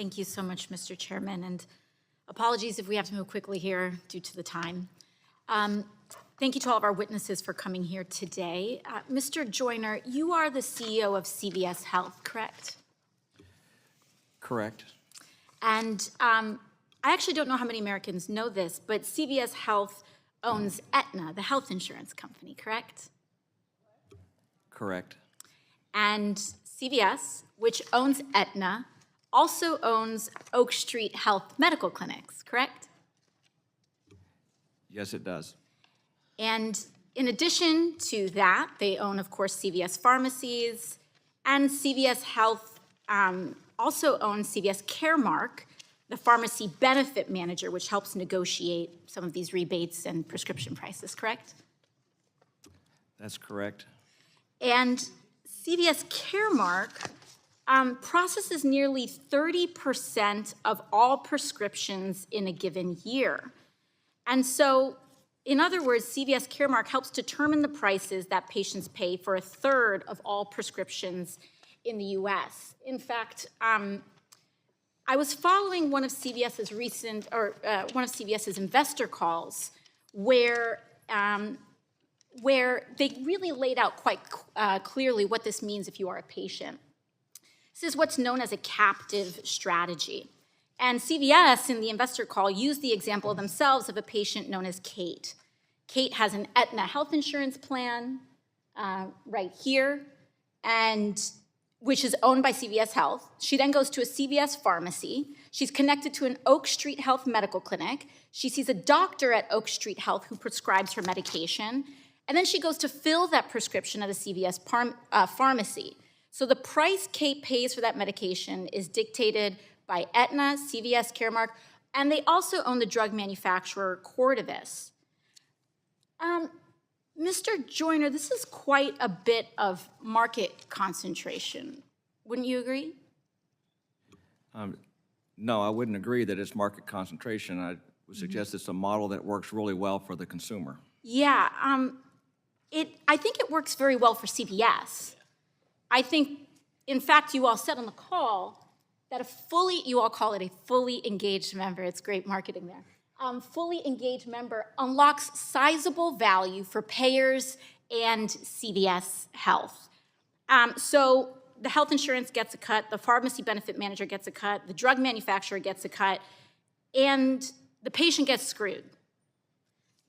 Thank you so much, Mr. Chairman, and apologies if we have to move quickly here due to the time. Thank you to all of our witnesses for coming here today. Mr. Joyner, you are the CEO of CVS Health, correct? Correct. And I actually don't know how many Americans know this, but CVS Health owns Aetna, the health insurance company, correct? Correct. And CVS, which owns Aetna, also owns Oak Street Health Medical Clinics, correct? Yes, it does. And in addition to that, they own, of course, CVS Pharmacies, and CVS Health also owns CVS Caremark, the pharmacy benefit manager, which helps negotiate some of these rebates and prescription prices, correct? That's correct. And CVS Caremark processes nearly 30% of all prescriptions in a given year. And so, in other words, CVS Caremark helps determine the prices that patients pay for a third of all prescriptions in the US. In fact, I was following one of CVS's one of CVS's investor calls where they really laid out quite clearly what this means if you are a patient. This is what's known as a captive strategy. And CVS, in the investor call, used the example themselves of a patient known as Kate. Kate has an Aetna health insurance plan right here, and which is owned by CVS Health. She then goes to a CVS pharmacy. She's connected to an Oak Street Health medical clinic. She sees a doctor at Oak Street Health who prescribes her medication. And then she goes to fill that prescription at a CVS pharmacy. So the price Kate pays for that medication is dictated by Aetna, CVS Caremark, and they also own the drug manufacturer Cordavis. Mr. Joyner, this is quite a bit of market concentration. Wouldn't you agree? No, I wouldn't agree that it's market concentration. I would suggest it's a model that works really well for the consumer. Yeah, I think it works very well for CVS. I think, in fact, you all said on the call that you all call it a fully engaged member. It's great marketing there. Fully engaged member unlocks sizable value for payers and CVS Health. So the health insurance gets a cut, the pharmacy benefit manager gets a cut, the drug manufacturer gets a cut, and the patient gets screwed.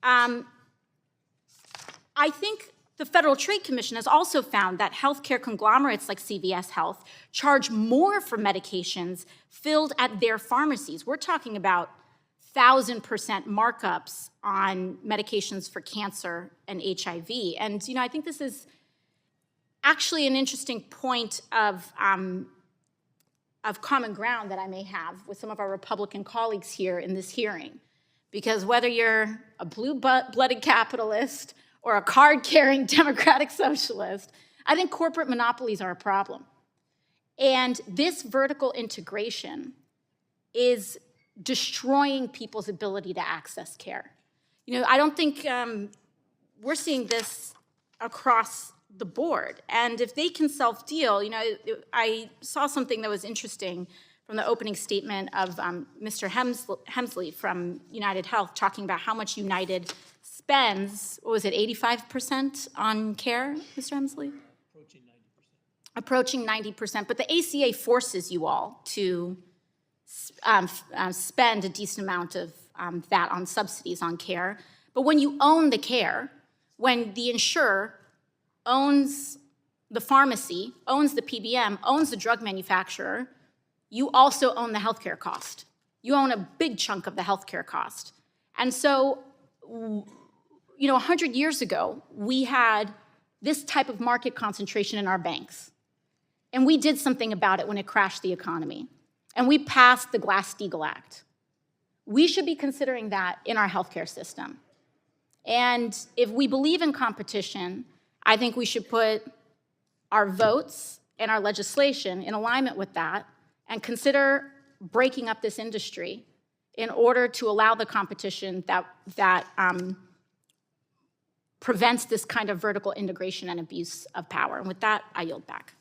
I think the Federal Trade Commission has also found that healthcare conglomerates like CVS Health charge more for medications filled at their pharmacies. We're talking about 1,000% markups on medications for cancer and HIV. And, I think this is actually an interesting point of common ground that I may have with some of our Republican colleagues here in this hearing. Because whether you're a blue-blooded capitalist or a card-carrying democratic socialist, I think corporate monopolies are a problem. And this vertical integration is destroying people's ability to access care. I don't think we're seeing this across the board. And if they can self-deal, I saw something that was interesting from the opening statement of Mr. Hemsley from United Health talking about how much United spends, 85% on care, Mr. Hemsley? Approaching 90%. But the ACA forces you all to spend a decent amount of that on subsidies on care. But when you own the care, when the insurer owns the pharmacy, owns the PBM, owns the drug manufacturer, you also own the healthcare cost. You own a big chunk of the healthcare cost. And so, 100 years ago, we had this type of market concentration in our banks. And we did something about it when it crashed the economy. And we passed the Glass-Steagall Act. We should be considering that in our healthcare system. And if we believe in competition, I think we should put our votes and our legislation in alignment with that and consider breaking up this industry in order to allow the competition that prevents this kind of vertical integration and abuse of power. And with that, I yield back.